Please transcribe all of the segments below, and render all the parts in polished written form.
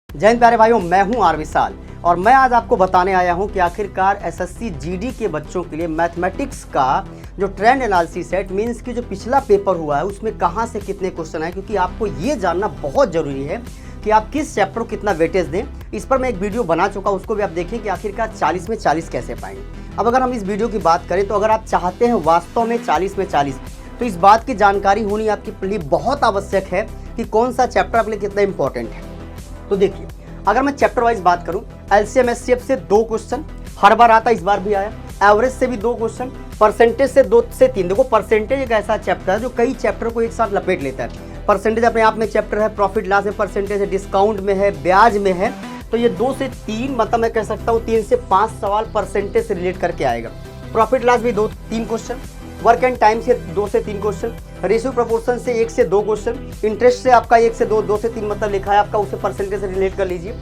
जय हिंद प्यारे भाइयों, मैं हूं आर विशाल और मैं आज आपको बताने आया हूं कि आखिरकार एसएससी जीडी के बच्चों के लिए मैथमेटिक्स का जो ट्रेंड एनालिसिस है, इट मीन्स कि जो पिछला पेपर हुआ है उसमें कहां से कितने क्वेश्चन आए, क्योंकि आपको ये जानना बहुत ज़रूरी है कि आप किस चैप्टर को कितना वेटेज दें। इस पर मैं एक वीडियो बना चुका, उसको भी आप देखें कि आखिरकार 40 में 40 कैसे पाएंगे। अब अगर हम इस वीडियो की बात करें तो अगर आप चाहते हैं वास्तव में 40 में 40, तो इस बात की जानकारी होनी आपके लिए बहुत आवश्यक है कि कौन सा चैप्टर आपके लिए कितना इंपॉर्टेंट है। तो देखिए, अगर मैं चैप्टर वाइज बात करूं, एलसीएम एचसीएफ से 2 क्वेश्चन हर बार आता, इस बार भी आया। एवरेज से भी 2 क्वेश्चन, परसेंटेज से 2 से 3। देखो, परसेंटेज एक ऐसा चैप्टर है जो कई चैप्टर को एक साथ लपेट लेता है। परसेंटेज अपने आप में चैप्टर है, प्रॉफिट लॉस में परसेंटेज है, डिस्काउंट में है, ब्याज में है। तो ये 2 से 3, मतलब मैं कह सकता हूँ 3 से 5 सवाल परसेंटेज से रिलेट करके आएगा। प्रॉफिट लॉस भी 2-3 क्वेश्चन, वर्क एंड टाइम से 2 से 3 क्वेश्चन, रेशियो प्रोपोर्शन से 1 से 2 क्वेश्चन, इंटरेस्ट से आपका 1 से 2 से 3 मतलब लिखा है आपका, उसे परसेंटेज से रिलेट कर लीजिए।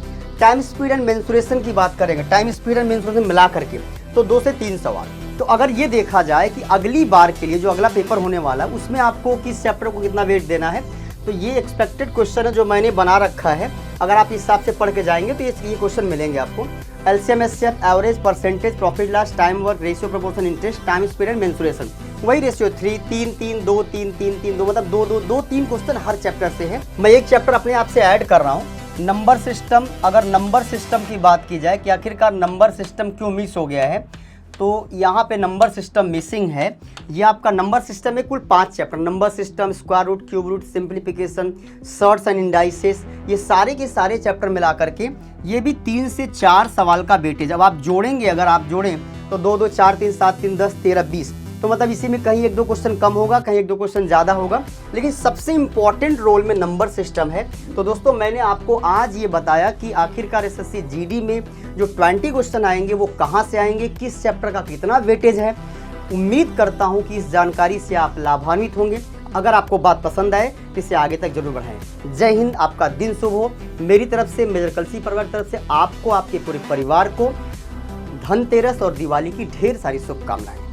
टाइम स्पीड एंड मेंसुरेशन की बात करेंगे, टाइम स्पीड एंड मेंसुरेशन मिला करके तो 2 से 3 सवाल। तो अगर ये देखा जाए कि अगली बार के लिए जो अगला पेपर होने वाला है उसमें आपको किस चैप्टर को कितना वेट देना है, तो ये एक्सपेक्टेड क्वेश्चन है जो मैंने बना रखा है। अगर आप इस हिसाब से पढ़ के जाएंगे तो ये क्वेश्चन मिलेंगे आपको। LCM HCF, average, percentage, profit loss, time work, ratio proportion, interest, time speed and mensuration. वही रेशियो 3-3-2-3-3-3-2, मतलब 2-2-2-3 क्वेश्चन हर चैप्टर से है। मैं एक चैप्टर अपने आप से ऐड कर रहा हूँ, नंबर सिस्टम। अगर नंबर सिस्टम की बात की जाए कि आखिरकार नंबर सिस्टम क्यों मिस हो गया है, तो यहाँ पे नंबर सिस्टम मिसिंग है। ये आपका नंबर सिस्टम में कुल 5 chapter, number system, square root, cube root, simplification, surds and indices, ये सारे के सारे चैप्टर मिला करके ये भी 3 से 4 सवाल का वेटेज। अब आप जोड़ेंगे, अगर आप जोड़ें तो 2-2, 4, 3, 7, 3, 10, 13, 20, तो मतलब इसी में कहीं 1-2 क्वेश्चन कम होगा, कहीं 1-2 क्वेश्चन ज़्यादा होगा, लेकिन सबसे इंपॉर्टेंट रोल में नंबर सिस्टम है। तो दोस्तों, मैंने आपको आज ये बताया कि आखिरकार एसएससी जीडी में जो 20 क्वेश्चन आएंगे वो कहाँ से आएंगे, किस चैप्टर का कितना वेटेज है। उम्मीद करता हूँ कि इस जानकारी से आप लाभान्वित होंगे। अगर आपको बात पसंद आए तो इसे आगे तक जरूर बढ़ाएं। जय हिंद, आपका दिन शुभ हो। मेरी तरफ से, मेजर कलसी परिवार की तरफ से आपको, आपके पूरे परिवार को धनतेरस और दिवाली की ढेर सारी शुभकामनाएं।